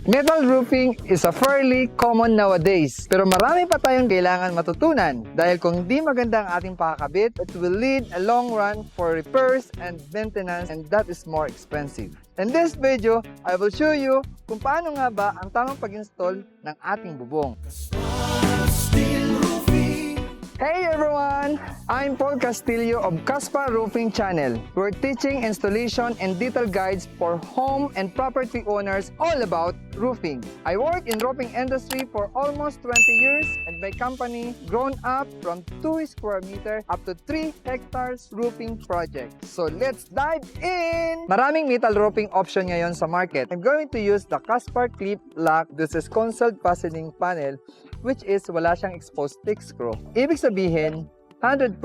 Metal roofing is a fairly common nowadays, pero marami pa tayong kailangan matutunan dahil kung di maganda ang ating pakakabit, it will lead a long run for repairs and maintenance, and that is more expensive. In this video, I will show you kung paano nga ba ang tamang pag-install ng ating bubong. Hey everyone! I'm Paul Castillo of Caspar Roofing Channel. We're teaching installation and detail guides for home and property owners all about roofing. I work in roofing industry for almost 20 years and my company grown up from 2 square meter up to 3 hectares roofing project. So let's dive in! Maraming metal roofing option ngayon sa market. I'm going to use the Caspar Klip Lok. This is concealed fastening panel, which is wala siyang exposed thick screw. Ibig sabihin, 100%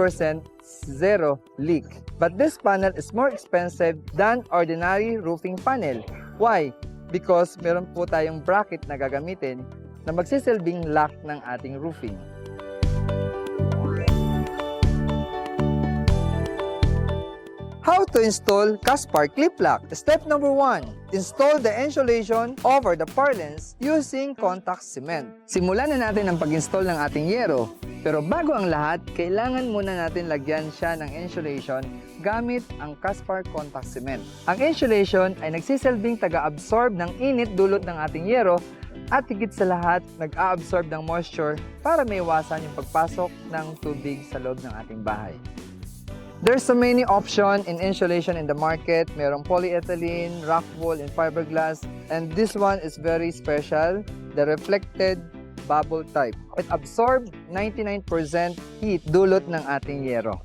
zero leak. But this panel is more expensive than ordinary roofing panel. Why? Because meron po tayong bracket na gagamitin na magsisilbing lock ng ating roofing. How to install Caspar Klip Lok? Step number 1. Install the insulation over the purlins using contact cement. Simulan na natin ang pag-install ng ating yero. Pero bago ang lahat, kailangan muna natin lagyan siya ng insulation gamit ang Caspar contact cement. Ang insulation ay nagsisilbing taga-absorb ng init dulot ng ating yero at higit sa lahat, nag-a-absorb ng moisture para maiwasan yung pagpasok ng tubig sa loob ng ating bahay. There's so many options in insulation in the market. Merong polyethylene, rock wool, and fiberglass. And this one is very special, the reflected bubble type. It absorbs 99% heat dulot ng ating yero.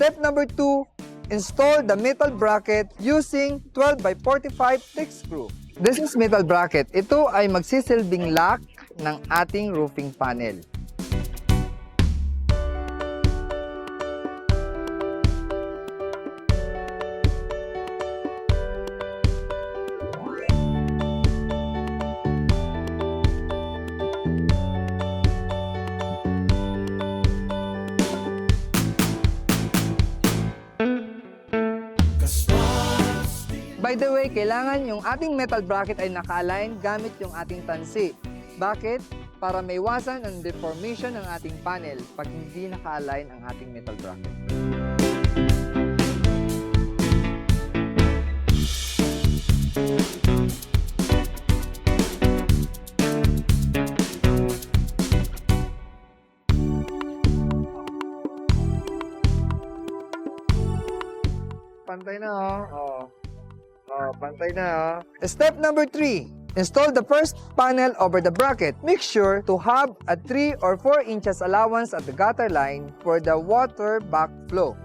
Step number 2, install the metal bracket using 12 by 45 thick screw. This is metal bracket. Ito ay magsisilbing lock ng ating roofing panel. By the way, kailangan yung ating metal bracket ay naka-align gamit yung ating tansi. Bakit? Para maiwasan ang deformation ng ating panel pag hindi naka-align ang ating metal bracket. Pantay na pantay na. Step number 3. Install the first panel over the bracket. Make sure to have a 3 or 4 inches allowance at the gutter line for the water backflow.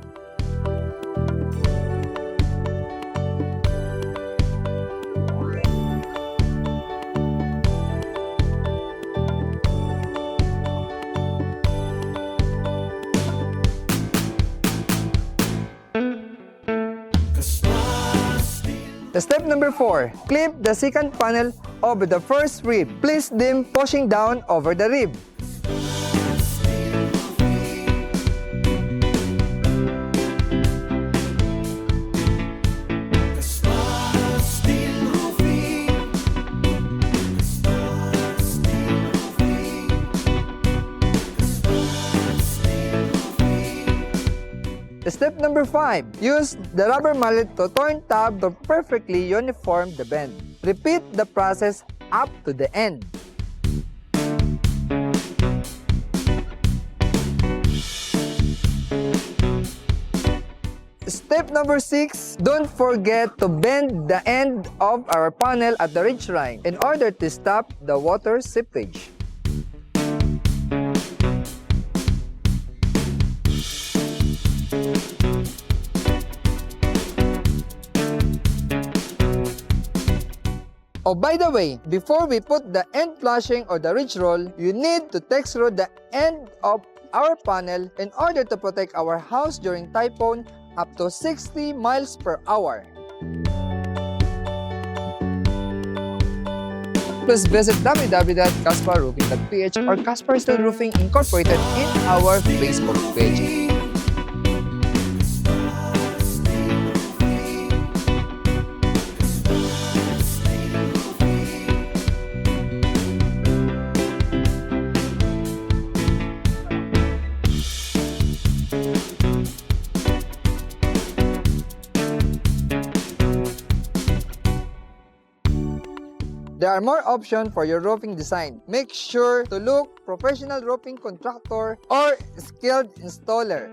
Step number 4. Clip the second panel over the first rib. Place them pushing down over the rib. Step number 5. Use the rubber mallet to turn tab to perfectly uniform the bend. Repeat the process up to the end. Step number 6. Don't forget to bend the end of our panel at the ridge line in order to stop the water seepage. Oh, by the way, before we put the end flashing or the ridge roll, you need to texture the end of our panel in order to protect our house during typhoon up to 60 miles per hour. please visit www.casparroofing.ph or Casparsteel Roofing Incorporated in our Facebook page. There are more options for your roofing design. Make sure to look professional roofing contractor or skilled installer.